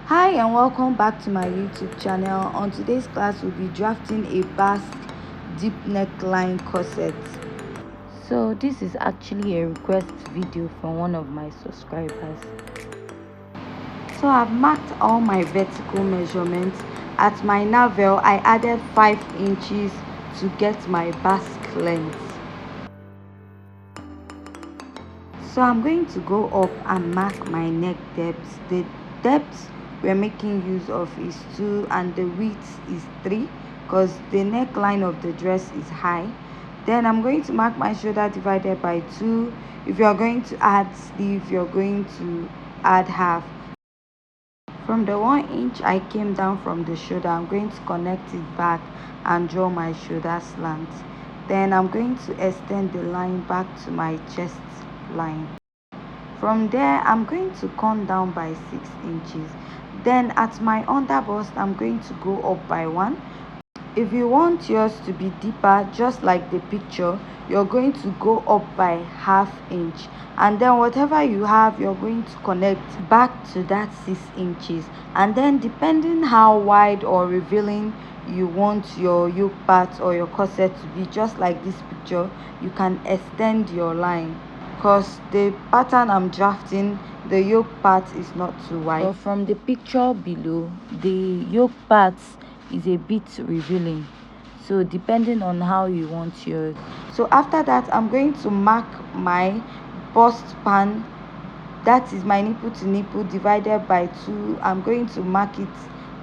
Hi and welcome back to my YouTube channel. On today's class we'll be drafting a basque deep neckline corset. So this is actually a request video from one of my subscribers. So I've marked all my vertical measurements. At my navel I added 5 inches to get my basque length. So I'm going to go up and mark my neck depth. The depth we're making use of is 2 and the width is 3 because the neckline of the dress is high. Then I'm going to mark my shoulder divided by 2. If you're going to add sleeve, you're going to add half. From the 1 inch I came down from the shoulder, I'm going to connect it back and draw my shoulder slant. Then I'm going to extend the line back to my chest line. From there I'm going to come down by 6 inches. Then at my underbust I'm going to go up by 1. If you want yours to be deeper, just like the picture, you're going to go up by ½ inch, and then whatever you have you're going to connect back to that 6 inches. And then depending how wide or revealing you want your yoke part or your corset to be, just like this picture, you can extend your line, because the pattern I'm drafting, the yoke part is not too wide. But from the picture below, the yoke part is a bit revealing, so depending on how you want yours. So after that I'm going to mark my bust span, that is my nipple to nipple divided by 2. I'm going to mark it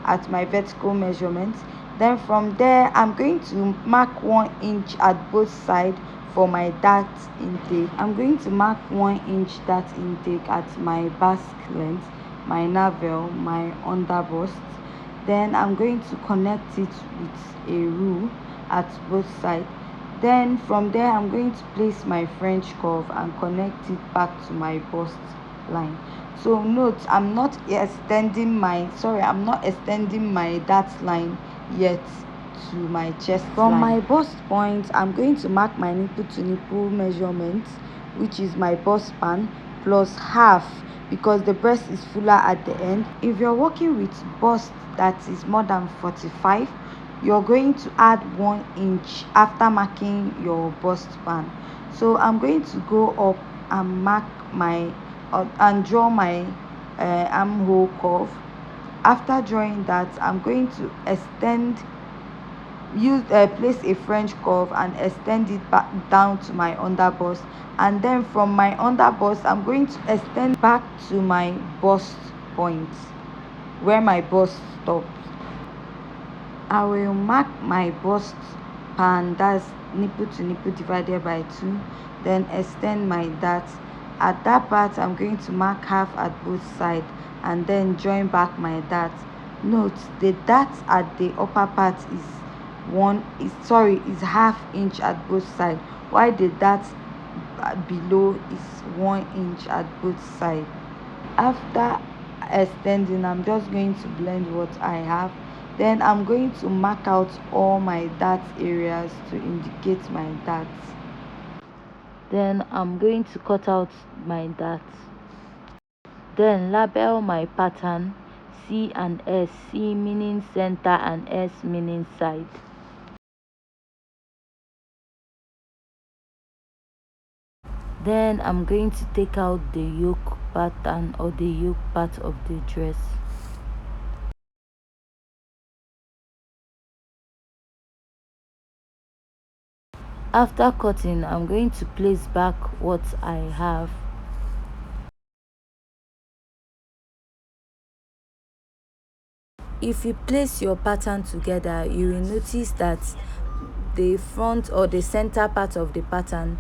at my vertical measurement. Then from there I'm going to mark 1 inch at both sides for my dart intake. I'm going to mark 1 inch dart intake at my basque length, my navel, my underbust. Then I'm going to connect it with a rule at both sides. Then from there I'm going to place my French curve and connect it back to my bust line. So note, I'm not extending my dart line yet to my chest line. From my bust point I'm going to mark my nipple to nipple measurement, which is my bust span, plus half, because the breast is fuller at the end. If you're working with bust that is more than 45, you're going to add 1 inch after marking your bust span. So I'm going to go up and mark my and draw my armhole curve. After drawing that, I'm going to place a French curve and extend it back down to my underbust, and then from my underbust I'm going to extend back to my bust point where my bust stops. I will mark my bust span, that's nipple to nipple divided by 2, then extend my dart. At that part I'm going to mark half at both sides and then join back my dart. Note, the dart at the upper part is ½ inch at both sides, while the dart below is 1 inch at both sides. After extending, I'm just going to blend what I have. Then I'm going to mark out all my dart areas to indicate my darts. Then I'm going to cut out my darts. Then label my pattern C and S, C meaning center and S meaning side. Then I'm going to take out the yoke pattern or the yoke part of the dress. After cutting, I'm going to place back what I have. If you place your pattern together, you will notice that the front or the center part of the pattern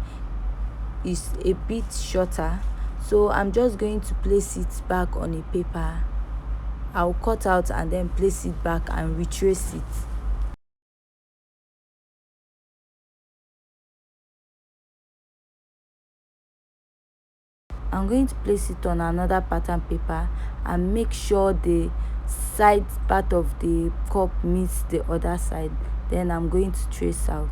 is a bit shorter, so I'm just going to place it back on a paper. I'll cut out and then place it back and retrace it. I'm going to place it on another pattern paper and make sure the side part of the cup meets the other side. Then I'm going to trace out.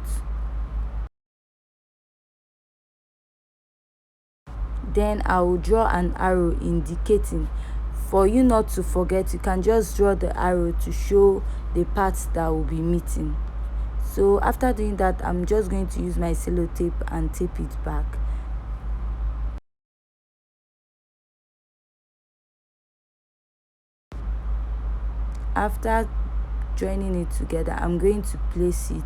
Then I will draw an arrow indicating for you not to forget, you can just draw the arrow to show the parts that will be meeting. So after doing that, I'm just going to use my sellotape and tape it back. After joining it together, I'm going to place it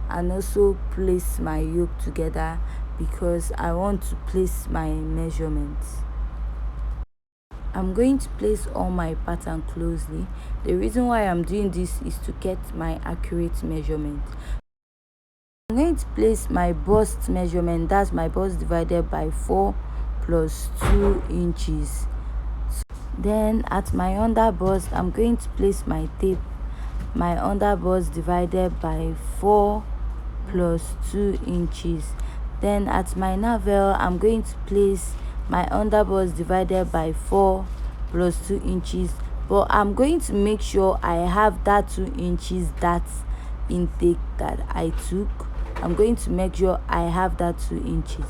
and also place my yoke together because I want to place my measurements. I'm going to place all my pattern closely. The reason why I'm doing this is to get my accurate measurement. I'm going to place my bust measurement, that's my bust divided by 4 plus 2 inches. Then at my under bust, I'm going to place my tape, my under bust divided by 4 plus 2 inches. Then at my navel, I'm going to place my under bust divided by 4 plus 2 inches, but I'm going to make sure I have that 2 inches, that intake that I took. I'm going to make sure I have that 2 inches.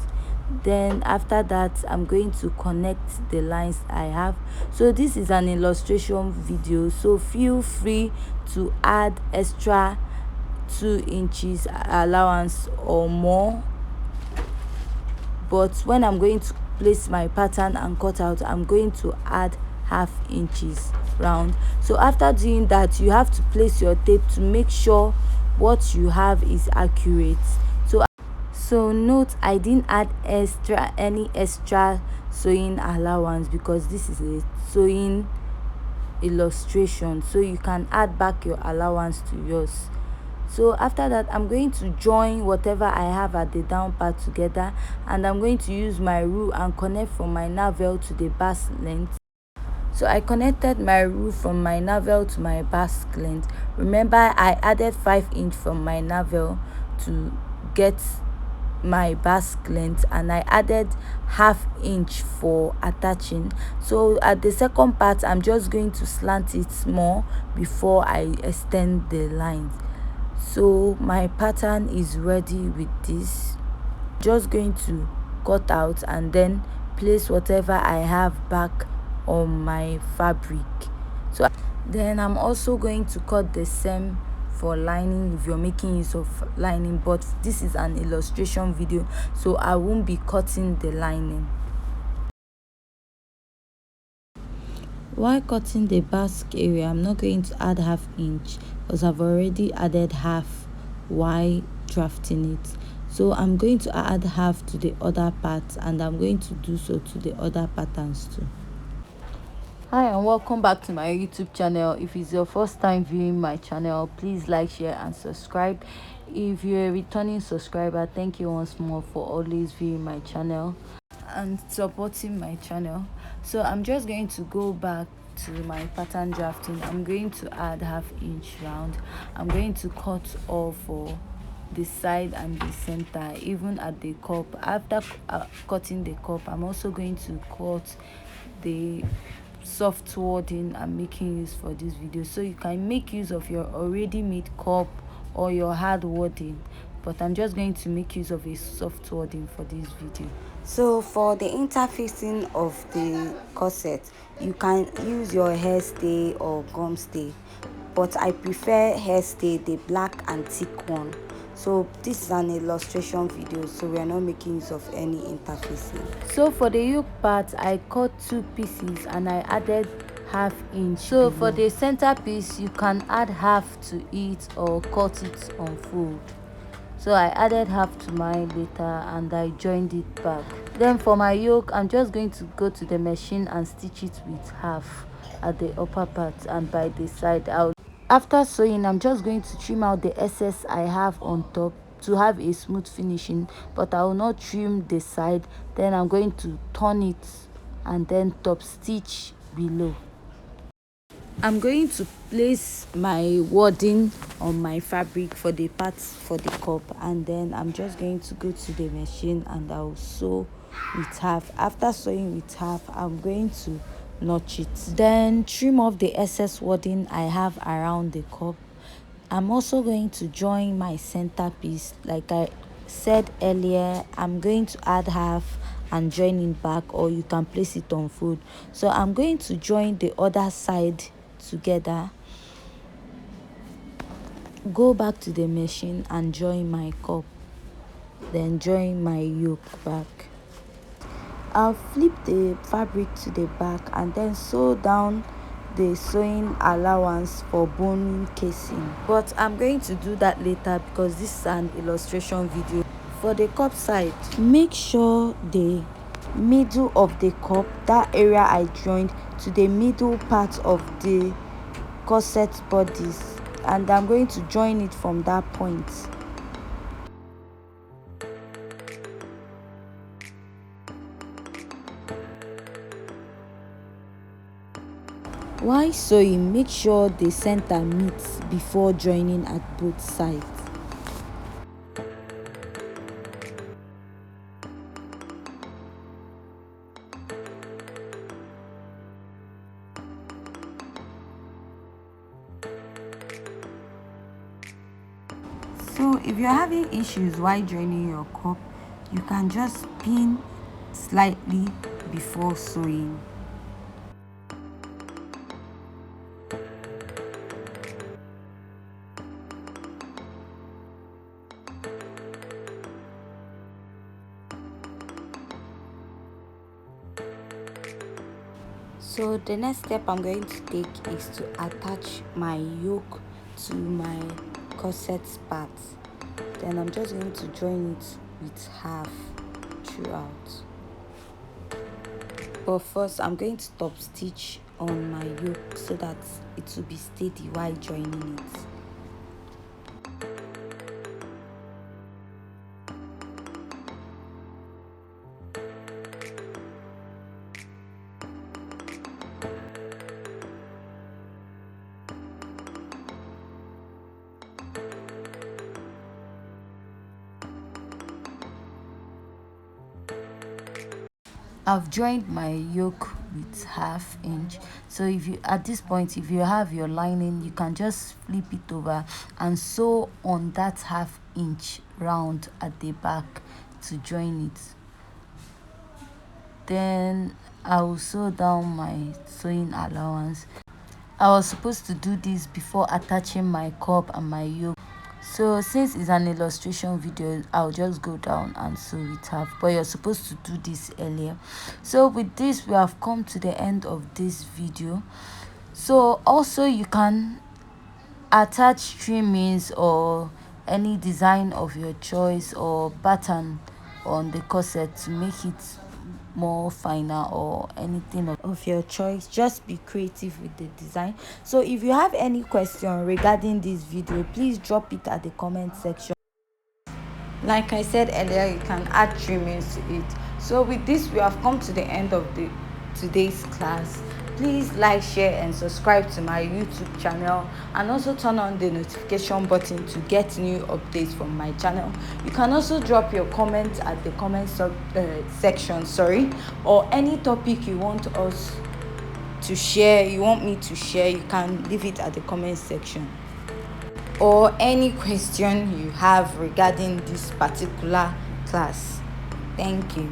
Then after that, I'm going to connect the lines I have. So this is an illustration video, so feel free to add extra 2 inches allowance or more. But when I'm going to place my pattern and cut out, I'm going to add half inches round. So after doing that, you have to place your tape to make sure what you have is accurate. So note, I didn't add any extra sewing allowance because this is a sewing illustration, so you can add back your allowance to yours. So after that, I'm going to join whatever I have at the down part together, and I'm going to use my rule and connect from my navel to the basque length. So I connected my rule from my navel to my basque length. Remember, I added 5 inch from my navel to get my basque length, and I added half inch for attaching. So at the second part, I'm just going to slant it more before I extend the lines. So my pattern is ready with this. Just going to cut out and then place whatever I have back on my fabric. So then I'm also going to cut the seam for lining if you're making use of lining, but this is an illustration video, so I won't be cutting the lining. While cutting the basque area, I'm not going to add half inch because I've already added half while drafting it. So I'm going to add half to the other parts, and I'm going to do so to the other patterns too. Hi and welcome back to my YouTube channel. If it's your first time viewing my channel, please like, share and subscribe. If you're a returning subscriber, thank you once more for always viewing my channel and supporting my channel. So I'm just going to go back to my pattern drafting. I'm going to add half inch round. I'm going to cut off for the side and the center, even at the cup. After cutting the cup, I'm also going to cut the soft wording I'm making use for this video. So you can make use of your already made cup or your hard wording, but I'm just going to make use of a soft wording for this video. So for the interfacing of the corset, you can use your hairstay or gum stay, but I prefer hairstay, the black and thick one. So this is an illustration video, so we are not making use of any interfacing. So for the yoke part, I cut 2 pieces and I added half inch. So for the center piece, you can add half to it or cut it on fold. So I added half to mine later and I joined it back. Then for my yoke, I'm just going to go to the machine and stitch it with half at the upper part and by the side out. After sewing, I'm just going to trim out the excess I have on top to have a smooth finishing, but I will not trim the side. Then I'm going to turn it and then top stitch below. I'm going to place my wording on my fabric for the parts for the cup, and then I'm just going to go to the machine and I'll sew with half. After sewing with half, I'm going to notch it, then trim off the excess wording I have around the cup. I'm also going to join my center piece. Like I said earlier, I'm going to add half and join it back, or you can place it on fold. So I'm going to join the other side together, go back to the machine and join my cup, then join my yoke back. I'll flip the fabric to the back and then sew down the sewing allowance for boning casing, but I'm going to do that later because this is an illustration video. For the cup side, make sure the middle of the cup, that area I joined to the middle part of the corset bodies, and I'm going to join it from that point. While sewing, make sure the center meets before joining at both sides. So if you're having issues while joining your cup, you can just pin slightly before sewing. So the next step I'm going to take is to attach my yoke to my corset part. Then I'm just going to join it with half throughout. But first I'm going to top stitch on my yoke so that it will be steady while joining it. I've joined my yoke with half inch. So if you, at this point, if you have your lining, you can just flip it over and sew on that half inch round at the back to join it. Then I will sew down my sewing allowance. I was supposed to do this before attaching my cup and my yoke. So since it's an illustration video, I'll just go down and sew it half, but you're supposed to do this earlier. So with this, we have come to the end of this video. So also you can attach trimmings or any design of your choice or pattern on the corset to make it more finer or anything of your choice. Just be creative with the design. So if you have any question regarding this video, please drop it at the comment section. Like I said earlier, you can add trimmings to it. So with this, we have come to the end of today's class. Please like, share and subscribe to my YouTube channel, and also turn on the notification button to get new updates from my channel. You can also drop your comments at the comment section, or any topic you want us to share, you want me to share, you can leave it at the comment section, or any question you have regarding this particular class. Thank you.